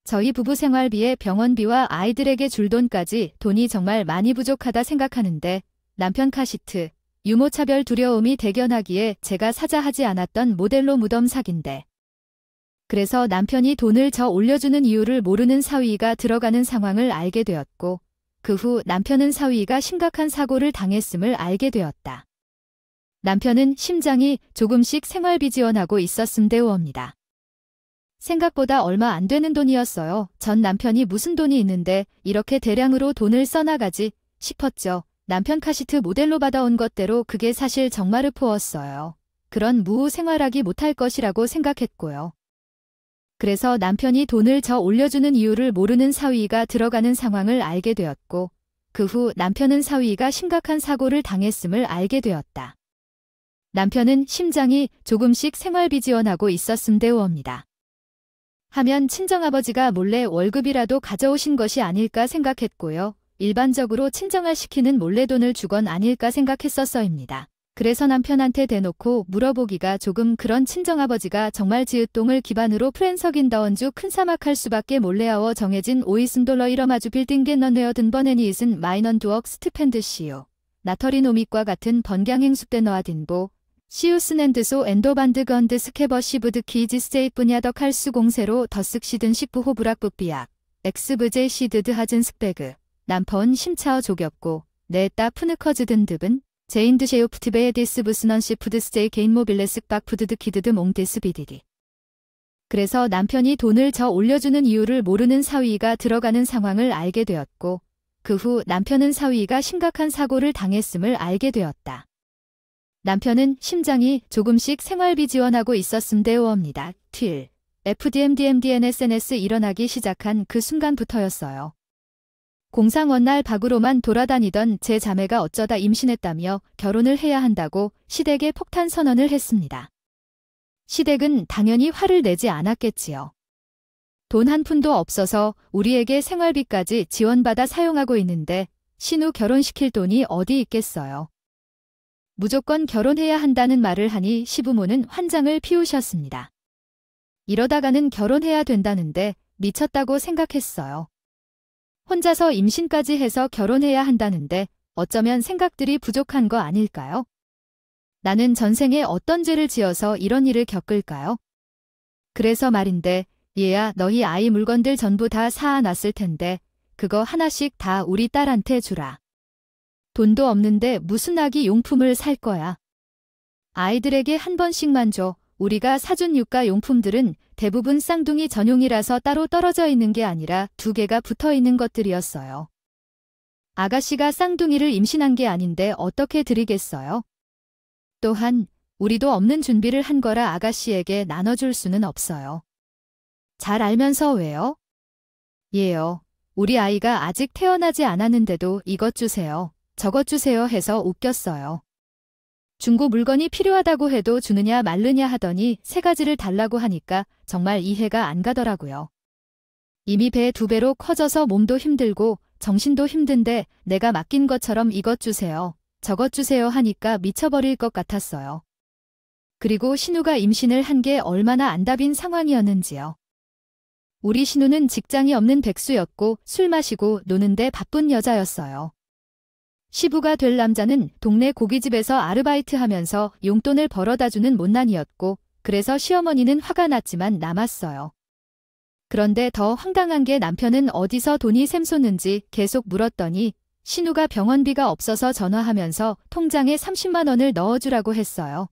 저희 부부 생활비에 병원비와 아이들에게 줄 돈까지 돈이 정말 많이 부족하다 생각하는데 남편 카시트, 유모차별 두려움이 대견하기에 제가 사자 하지 않았던 모델로 무덤 사기인데. 그래서 남편이 돈을 저 올려주는 이유를 모르는 사위가 들어가는 상황을 알게 되었고 그 후 남편은 사위가 심각한 사고를 당했음을 알게 되었다. 남편은 심장이 조금씩 생활비 지원하고 있었음대오입니다. 생각보다 얼마 안 되는 돈이었어요. 전 남편이 무슨 돈이 있는데 이렇게 대량으로 돈을 써나가지 싶었죠. 남편 카시트 모델로 받아온 것대로 그게 사실 정말 르포였어요. 그런 무후 생활하기 못할 것이라고 생각했고요. 그래서 남편이 돈을 저 올려주는 이유를 모르는 사위가 들어가는 상황을 알게 되었고 그 후 남편은 사위가 심각한 사고를 당했음을 알게 되었다. 남편은 심장이 조금씩 생활비 지원하고 있었음대오입니다. 하면 친정아버지가 몰래 월급이라도 가져오신 것이 아닐까 생각했고요. 일반적으로 친정아 시키는 몰래 돈을 주건 아닐까 생각했었어입니다. 그래서 남편한테 대놓고 물어보기가 조금 그런 친정아버지가 정말 지읒동을 기반으로 프랜석인다원주 큰 사막할 수밖에 몰래아워 정해진 $5,000 이러마주 빌딩게 넌웨어 든번애니 있은 마이넌 두억 스티펜드 시유. 나터린 오믹과 같은 번강행숙대 너아딘보. 시우스낸드소 엔도반드 건드 스케버시브드 키즈 스테이 분야 덕할수 공세로 더쓱시든 식부호 브락북비약. 엑스브제 시드드 하즌 스백그. 남퍼은 심차어 조겼고. 네따 푸느커즈든 듭은. 제인드 셰우프티베에 디스 부스넌 시푸드 스테이 개인 모빌레스 빡푸드드 키드드 몽디스 비디디. 그래서 남편이 돈을 저 올려주는 이유를 모르는 사위가 들어가는 상황을 알게 되었고 그 후 남편은 사위가 심각한 사고를 당했음을 알게 되었다. 남편은 심장이 조금씩 생활비 지원하고 있었음대오입니다. 튠. FDMDMDNSNS 일어나기 시작한 그 순간부터였어요. 공상원날 밖으로만 돌아다니던 제 자매가 어쩌다 임신했다며 결혼을 해야 한다고 시댁에 폭탄 선언을 했습니다. 시댁은 당연히 화를 내지 않았겠지요. 돈 한 푼도 없어서 우리에게 생활비까지 지원받아 사용하고 있는데 신우 결혼시킬 돈이 어디 있겠어요. 무조건 결혼해야 한다는 말을 하니 시부모는 환장을 피우셨습니다. 이러다가는 결혼해야 된다는데 미쳤다고 생각했어요. 혼자서 임신까지 해서 결혼해야 한다는데 어쩌면 생각들이 부족한 거 아닐까요? 나는 전생에 어떤 죄를 지어서 이런 일을 겪을까요? 그래서 말인데 얘야 너희 아이 물건들 전부 다 사놨을 텐데 그거 하나씩 다 우리 딸한테 주라. 돈도 없는데 무슨 아기 용품을 살 거야. 아이들에게 한 번씩만 줘. 우리가 사준 육가 용품들은 대부분 쌍둥이 전용이라서 따로 떨어져 있는 게 아니라 두 개가 붙어 있는 것들이었어요. 아가씨가 쌍둥이를 임신한 게 아닌데 어떻게 드리겠어요? 또한 우리도 없는 준비를 한 거라 아가씨에게 나눠줄 수는 없어요. 잘 알면서 왜요? 예요. 우리 아이가 아직 태어나지 않았는데도 이것 주세요. 저것 주세요 해서 웃겼어요. 중고 물건이 필요하다고 해도 주느냐 말느냐 하더니 세 가지를 달라고 하니까 정말 이해가 안 가더라고요. 이미 배 2배로 커져서 몸도 힘들고 정신도 힘든데 내가 맡긴 것처럼 이것 주세요, 저것 주세요 하니까 미쳐버릴 것 같았어요. 그리고 신우가 임신을 한 게 얼마나 안답인 상황이었는지요. 우리 신우는 직장이 없는 백수였고 술 마시고 노는데 바쁜 여자였어요. 시부가 될 남자는 동네 고깃집에서 아르바이트하면서 용돈을 벌어다주는 못난이였고 그래서 시어머니는 화가 났지만 남았어요. 그런데 더 황당한 게 남편은 어디서 돈이 샘솟는지 계속 물었더니 신우가 병원비가 없어서 전화하면서 통장에 30만 원을 넣어주라고 했어요.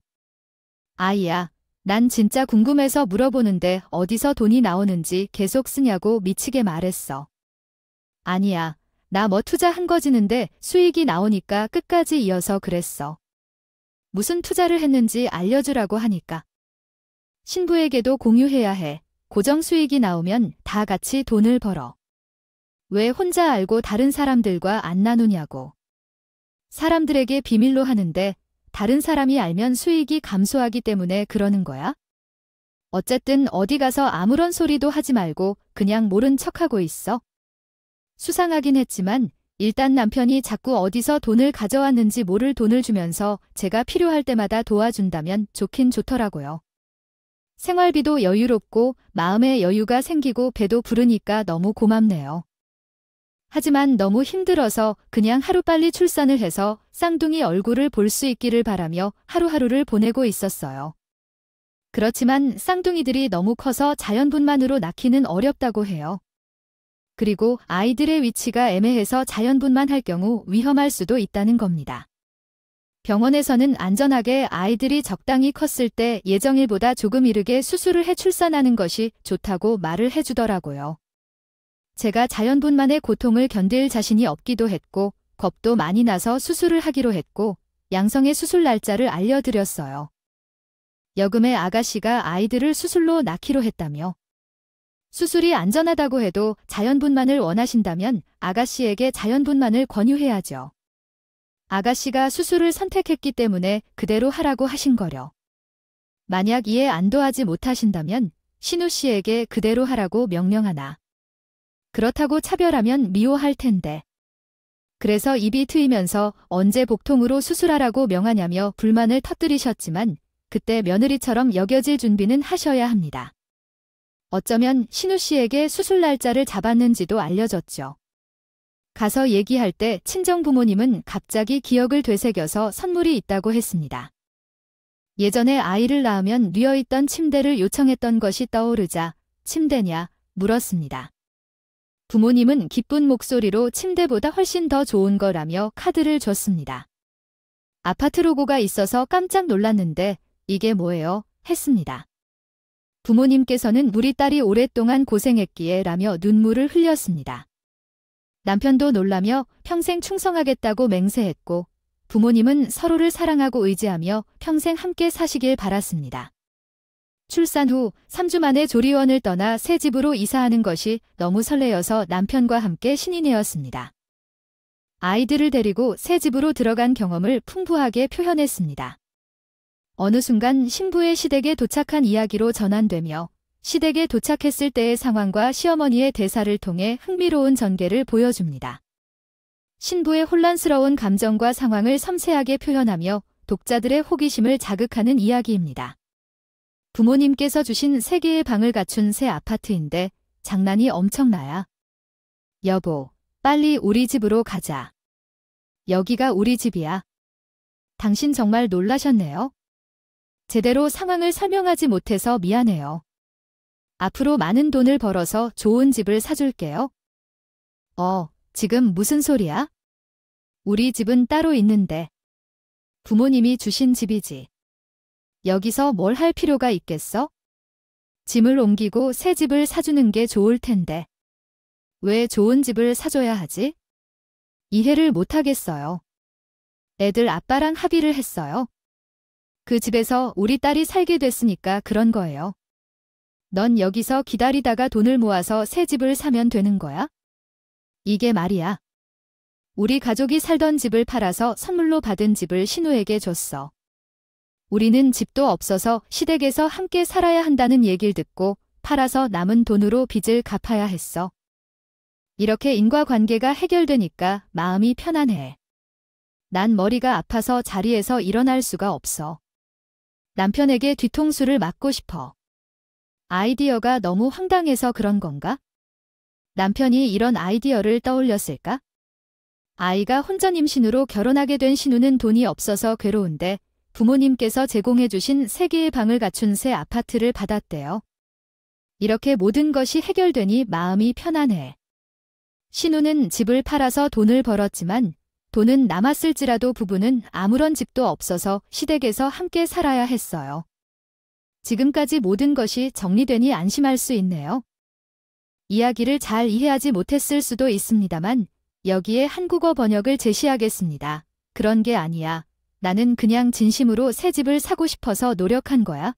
아이야, 난 진짜 궁금해서 물어보는데 어디서 돈이 나오는지 계속 쓰냐고 미치게 말했어. 아니야. 나 뭐 투자한 거 지는데 수익이 나오니까 끝까지 이어서 그랬어. 무슨 투자를 했는지 알려주라고 하니까. 신부에게도 공유해야 해. 고정 수익이 나오면 다 같이 돈을 벌어. 왜 혼자 알고 다른 사람들과 안 나누냐고. 사람들에게 비밀로 하는데 다른 사람이 알면 수익이 감소하기 때문에 그러는 거야? 어쨌든 어디 가서 아무런 소리도 하지 말고 그냥 모른 척하고 있어. 수상하긴 했지만 일단 남편이 자꾸 어디서 돈을 가져왔는지 모를 돈을 주면서 제가 필요할 때마다 도와준다면 좋긴 좋더라고요. 생활비도 여유롭고 마음의 여유가 생기고 배도 부르니까 너무 고맙네요. 하지만 너무 힘들어서 그냥 하루빨리 출산을 해서 쌍둥이 얼굴을 볼 수 있기를 바라며 하루하루를 보내고 있었어요. 그렇지만 쌍둥이들이 너무 커서 자연분만으로 낳기는 어렵다고 해요. 그리고 아이들의 위치가 애매해서 자연분만할 경우 위험할 수도 있다는 겁니다. 병원에서는 안전하게 아이들이 적당히 컸을 때 예정일보다 조금 이르게 수술을 해 출산하는 것이 좋다고 말을 해주더라고요. 제가 자연분만의 고통을 견딜 자신이 없기도 했고 겁도 많이 나서 수술을 하기로 했고 양성의 수술 날짜를 알려드렸어요. 여금의 아가씨가 아이들을 수술로 낳기로 했다며 수술이 안전하다고 해도 자연분만을 원하신다면 아가씨에게 자연분만을 권유해야죠. 아가씨가 수술을 선택했기 때문에 그대로 하라고 하신 거려. 만약 이해 안도하지 못하신다면 신우 씨에게 그대로 하라고 명령하나. 그렇다고 차별하면 미워할 텐데. 그래서 입이 트이면서 언제 복통으로 수술하라고 명하냐며 불만을 터뜨리셨지만 그때 며느리처럼 여겨질 준비는 하셔야 합니다. 어쩌면 신우 씨에게 수술 날짜를 잡았는지도 알려졌죠. 가서 얘기할 때 친정부모님은 갑자기 기억을 되새겨서 선물이 있다고 했습니다. 예전에 아이를 낳으면 뉘어있던 침대를 요청했던 것이 떠오르자 침대냐 물었습니다. 부모님은 기쁜 목소리로 침대보다 훨씬 더 좋은 거라며 카드를 줬습니다. 아파트 로고가 있어서 깜짝 놀랐는데 이게 뭐예요? 했습니다. 부모님께서는 우리 딸이 오랫동안 고생했기에 라며 눈물을 흘렸습니다. 남편도 놀라며 평생 충성하겠다고 맹세했고 부모님은 서로를 사랑하고 의지하며 평생 함께 사시길 바랐습니다. 출산 후 3주 만에 조리원을 떠나 새 집으로 이사하는 것이 너무 설레어서 남편과 함께 신이 내었습니다. 아이들을 데리고 새 집으로 들어간 경험을 풍부하게 표현했습니다. 어느 순간 신부의 시댁에 도착한 이야기로 전환되며 시댁에 도착했을 때의 상황과 시어머니의 대사를 통해 흥미로운 전개를 보여줍니다. 신부의 혼란스러운 감정과 상황을 섬세하게 표현하며 독자들의 호기심을 자극하는 이야기입니다. 부모님께서 주신 3개의 방을 갖춘 새 아파트인데 장난이 엄청나야. 여보, 빨리 우리 집으로 가자. 여기가 우리 집이야. 당신 정말 놀라셨네요. 제대로 상황을 설명하지 못해서 미안해요. 앞으로 많은 돈을 벌어서 좋은 집을 사줄게요. 지금 무슨 소리야? 우리 집은 따로 있는데. 부모님이 주신 집이지. 여기서 뭘 할 필요가 있겠어? 짐을 옮기고 새 집을 사주는 게 좋을 텐데. 왜 좋은 집을 사줘야 하지? 이해를 못하겠어요. 애들 아빠랑 합의를 했어요. 그 집에서 우리 딸이 살게 됐으니까 그런 거예요. 넌 여기서 기다리다가 돈을 모아서 새 집을 사면 되는 거야? 이게 말이야. 우리 가족이 살던 집을 팔아서 선물로 받은 집을 신우에게 줬어. 우리는 집도 없어서 시댁에서 함께 살아야 한다는 얘기를 듣고 팔아서 남은 돈으로 빚을 갚아야 했어. 이렇게 인과관계가 해결되니까 마음이 편안해. 난 머리가 아파서 자리에서 일어날 수가 없어. 남편에게 뒤통수를 맞고 싶어. 아이디어가 너무 황당해서 그런 건가? 남편이 이런 아이디어를 떠올렸을까? 아이가 혼전 임신으로 결혼하게 된 신우는 돈이 없어서 괴로운데 부모님께서 제공해주신 3개의 방을 갖춘 새 아파트를 받았대요. 이렇게 모든 것이 해결되니 마음이 편안해. 신우는 집을 팔아서 돈을 벌었지만 돈은 남았을지라도 부부는 아무런 집도 없어서 시댁에서 함께 살아야 했어요. 지금까지 모든 것이 정리되니 안심할 수 있네요. 이야기를 잘 이해하지 못했을 수도 있습니다만 여기에 한국어 번역을 제시하겠습니다. 그런 게 아니야. 나는 그냥 진심으로 새 집을 사고 싶어서 노력한 거야.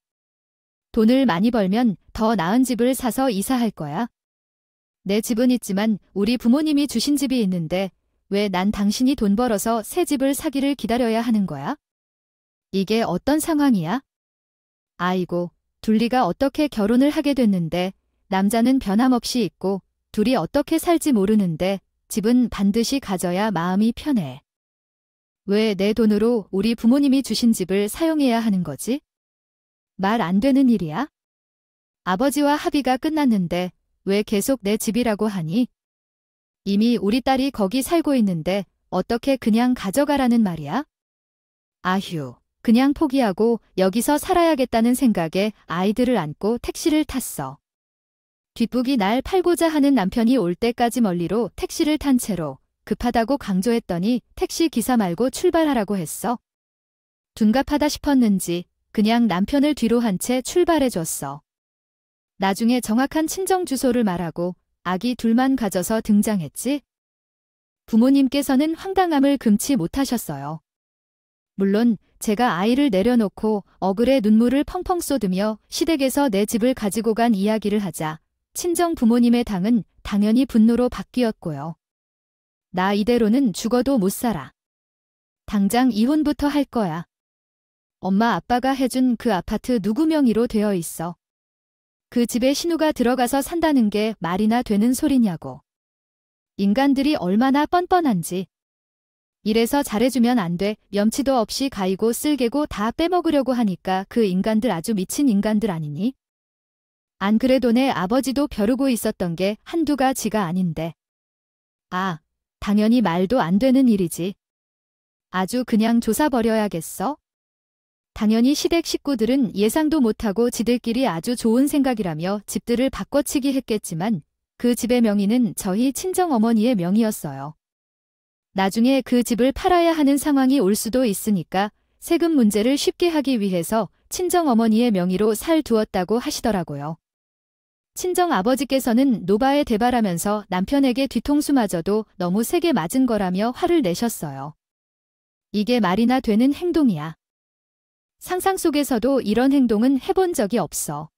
돈을 많이 벌면 더 나은 집을 사서 이사할 거야. 내 집은 있지만 우리 부모님이 주신 집이 있는데 왜 난 당신이 돈 벌어서 새 집을 사기를 기다려야 하는 거야? 이게 어떤 상황이야? 아이고, 둘리가 어떻게 결혼을 하게 됐는데 남자는 변함없이 있고 둘이 어떻게 살지 모르는데 집은 반드시 가져야 마음이 편해. 왜 내 돈으로 우리 부모님이 주신 집을 사용해야 하는 거지? 말 안 되는 일이야? 아버지와 합의가 끝났는데 왜 계속 내 집이라고 하니? 이미 우리 딸이 거기 살고 있는데 어떻게 그냥 가져가라는 말이야? 아휴, 그냥 포기하고 여기서 살아야겠다는 생각에 아이들을 안고 택시를 탔어. 뒷북이 날 팔고자 하는 남편이 올 때까지 멀리로 택시를 탄 채로 급하다고 강조했더니 택시 기사 말고 출발하라고 했어. 둔갑하다 싶었는지 그냥 남편을 뒤로 한 채 출발해줬어. 나중에 정확한 친정 주소를 말하고 아기 둘만 가져서 등장했지. 부모님께서는 황당함을 금치 못하셨어요. 물론 제가 아이를 내려놓고 억울해 눈물을 펑펑 쏟으며 시댁에서 내 집을 가지고 간 이야기를 하자 친정 부모님의 당은 당연히 분노로 바뀌었고요. 나 이대로는 죽어도 못 살아. 당장 이혼부터 할 거야. 엄마 아빠가 해준 그 아파트 누구 명의로 되어 있어. 그 집에 신우가 들어가서 산다는 게 말이나 되는 소리냐고. 인간들이 얼마나 뻔뻔한지. 이래서 잘해주면 안 돼. 염치도 없이 가이고 쓸개고 다 빼먹으려고 하니까 그 인간들 아주 미친 인간들 아니니? 안 그래도 내 아버지도 벼르고 있었던 게 한두 가지가 아닌데. 아, 당연히 말도 안 되는 일이지. 아주 그냥 조사버려야겠어? 당연히 시댁 식구들은 예상도 못하고 지들끼리 아주 좋은 생각이라며 집들을 바꿔치기 했겠지만 그 집의 명의는 저희 친정어머니의 명의였어요. 나중에 그 집을 팔아야 하는 상황이 올 수도 있으니까 세금 문제를 쉽게 하기 위해서 친정어머니의 명의로 살두었다고 하시더라고요. 친정아버지께서는 노바에 대발하면서 남편에게 뒤통수마저도 너무 세게 맞은 거라며 화를 내셨어요. 이게 말이나 되는 행동이야. 상상 속에서도 이런 행동은 해본 적이 없어.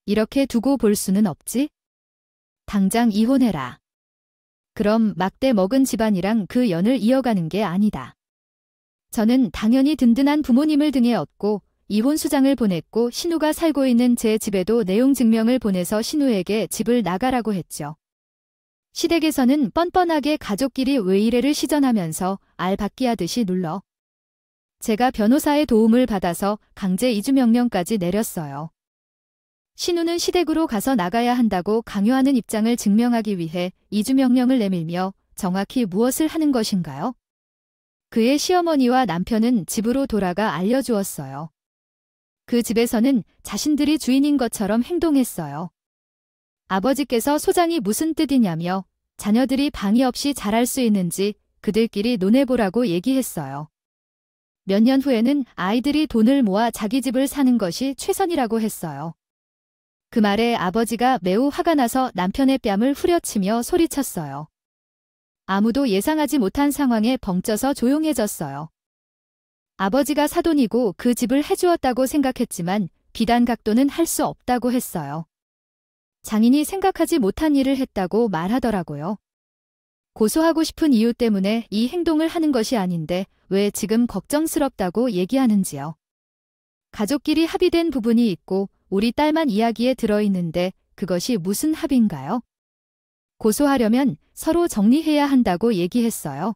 이렇게 두고 볼 수는 없지? 당장 이혼해라. 그럼 막대 먹은 집안이랑 그 연을 이어가는 게 아니다. 저는 당연히 든든한 부모님을 등에 업고 이혼 수장을 보냈고 신우가 살고 있는 제 집에도 내용 증명을 보내서 신우에게 집을 나가라고 했죠. 시댁에서는 뻔뻔하게 가족끼리 왜 이래를 시전하면서 알박기 하듯이 눌러. 제가 변호사의 도움을 받아서 강제 이주 명령까지 내렸어요. 신우는 시댁으로 가서 나가야 한다고 강요하는 입장을 증명하기 위해 이주 명령을 내밀며 정확히 무엇을 하는 것인가요? 그의 시어머니와 남편은 집으로 돌아가 알려주었어요. 그 집에서는 자신들이 주인인 것처럼 행동했어요. 아버지께서 소장이 무슨 뜻이냐며 자녀들이 방해 없이 자랄 수 있는지 그들끼리 논해보라고 얘기했어요. 몇 년 후에는 아이들이 돈을 모아 자기 집을 사는 것이 최선이라고 했어요. 그 말에 아버지가 매우 화가 나서 남편의 뺨을 후려치며 소리쳤어요. 아무도 예상하지 못한 상황에 벙쪄서 조용해졌어요. 아버지가 사돈이고 그 집을 해주었다고 생각했지만 비단 각도는 할 수 없다고 했어요. 장인이 생각하지 못한 일을 했다고 말하더라고요. 고소하고 싶은 이유 때문에 이 행동을 하는 것이 아닌데 왜 지금 걱정스럽다고 얘기하는지요. 가족끼리 합의된 부분이 있고 우리 딸만 이야기에 들어있는데 그것이 무슨 합의인가요? 고소하려면 서로 정리해야 한다고 얘기했어요.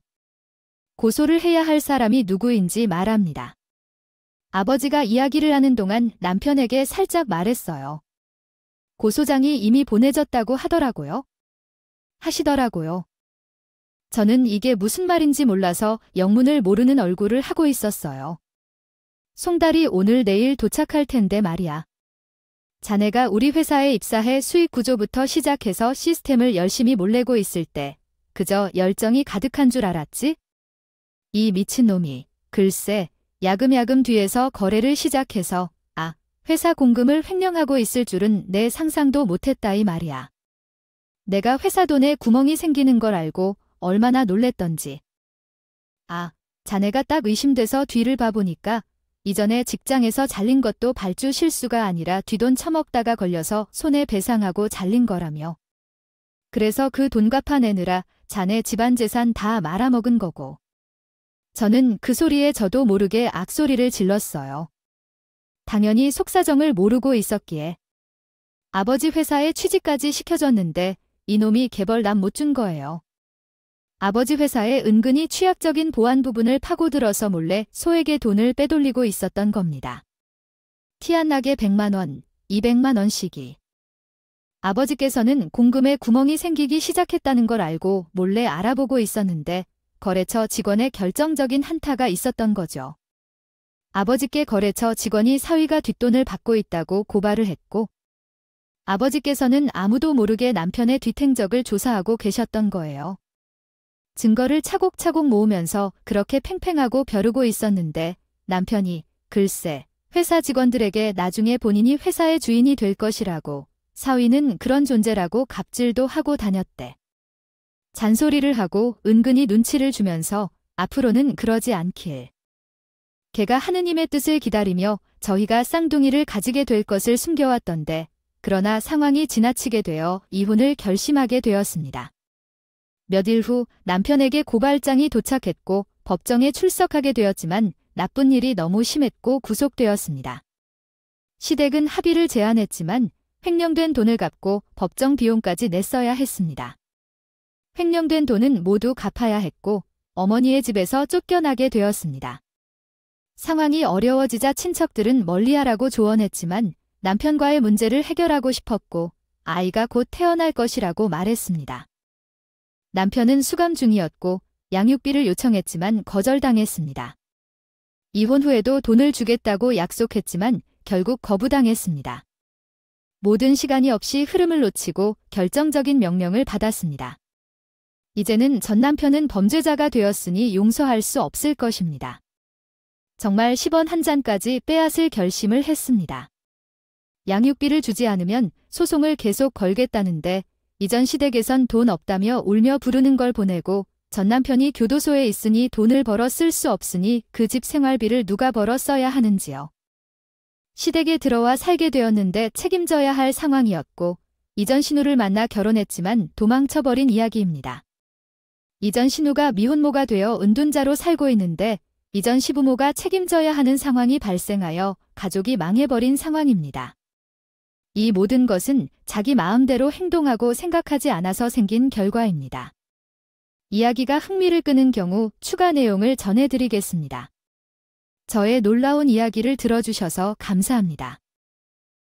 고소를 해야 할 사람이 누구인지 말합니다. 아버지가 이야기를 하는 동안 남편에게 살짝 말했어요. 고소장이 이미 보내졌다고 하시더라고요. 저는 이게 무슨 말인지 몰라서 영문을 모르는 얼굴을 하고 있었어요. 송달이 오늘 내일 도착할 텐데 말이야. 자네가 우리 회사에 입사해 수익 구조부터 시작해서 시스템을 열심히 몰래고 있을 때 그저 열정이 가득한 줄 알았지? 이 미친놈이 글쎄 야금야금 뒤에서 거래를 시작해서 회사 공금을 횡령하고 있을 줄은 내 상상도 못했다 이 말이야. 내가 회사 돈에 구멍이 생기는 걸 알고 얼마나 놀랬던지. 자네가 딱 의심돼서 뒤를 봐보니까 이전에 직장에서 잘린 것도 발주 실수가 아니라 뒷돈 처먹다가 걸려서 손해배상하고 잘린 거라며. 그래서 그 돈 갚아내느라 자네 집안 재산 다 말아먹은 거고. 저는 그 소리에 저도 모르게 악소리를 질렀어요. 당연히 속사정을 모르고 있었기에. 아버지 회사에 취직까지 시켜줬는데 이놈이 개벌 남 못 준 거예요. 아버지 회사에 은근히 취약적인 보안 부분을 파고들어서 몰래 소에게 돈을 빼돌리고 있었던 겁니다. 티 안 나게 100만 원, 200만 원씩이. 아버지께서는 공금에 구멍이 생기기 시작했다는 걸 알고 몰래 알아보고 있었는데 거래처 직원의 결정적인 한타가 있었던 거죠. 아버지께 거래처 직원이 사위가 뒷돈을 받고 있다고 고발을 했고 아버지께서는 아무도 모르게 남편의 뒷행적을 조사하고 계셨던 거예요. 증거를 차곡차곡 모으면서 그렇게 팽팽하고 벼르고 있었는데 남편이 글쎄 회사 직원들에게 나중에 본인이 회사의 주인이 될 것이라고 사위는 그런 존재라고 갑질도 하고 다녔대. 잔소리를 하고 은근히 눈치를 주면서 앞으로는 그러지 않길. 걔가 하느님의 뜻을 기다리며 저희가 쌍둥이를 가지게 될 것을 숨겨왔던데 그러나 상황이 지나치게 되어 이혼을 결심하게 되었습니다. 몇 일 후 남편에게 고발장이 도착했고 법정에 출석하게 되었지만 나쁜 일이 너무 심했고 구속되었습니다. 시댁은 합의를 제안했지만 횡령된 돈을 갚고 법정 비용까지 냈어야 했습니다. 횡령된 돈은 모두 갚아야 했고 어머니의 집에서 쫓겨나게 되었습니다. 상황이 어려워지자 친척들은 멀리하라고 조언했지만 남편과의 문제를 해결하고 싶었고 아이가 곧 태어날 것이라고 말했습니다. 남편은 수감 중이었고 양육비를 요청했지만 거절당했습니다. 이혼 후에도 돈을 주겠다고 약속했지만 결국 거부당했습니다. 모든 시간이 없이 흐름을 놓치고 결정적인 명령을 받았습니다. 이제는 전 남편은 범죄자가 되었으니 용서할 수 없을 것입니다. 정말 10원 한 잔까지 빼앗을 결심을 했습니다. 양육비를 주지 않으면 소송을 계속 걸겠다는데 이전 시댁에선 돈 없다며 울며 부르는 걸 보내고 전 남편이 교도소에 있으니 돈을 벌어 쓸 수 없으니 그 집 생활비를 누가 벌어 써야 하는지요. 시댁에 들어와 살게 되었는데 책임져야 할 상황이었고 이전 신우를 만나 결혼했지만 도망쳐버린 이야기입니다. 이전 신우가 미혼모가 되어 은둔자로 살고 있는데 이전 시부모가 책임져야 하는 상황이 발생하여 가족이 망해버린 상황입니다. 이 모든 것은 자기 마음대로 행동하고 생각하지 않아서 생긴 결과입니다. 이야기가 흥미를 끄는 경우 추가 내용을 전해드리겠습니다. 저의 놀라운 이야기를 들어주셔서 감사합니다.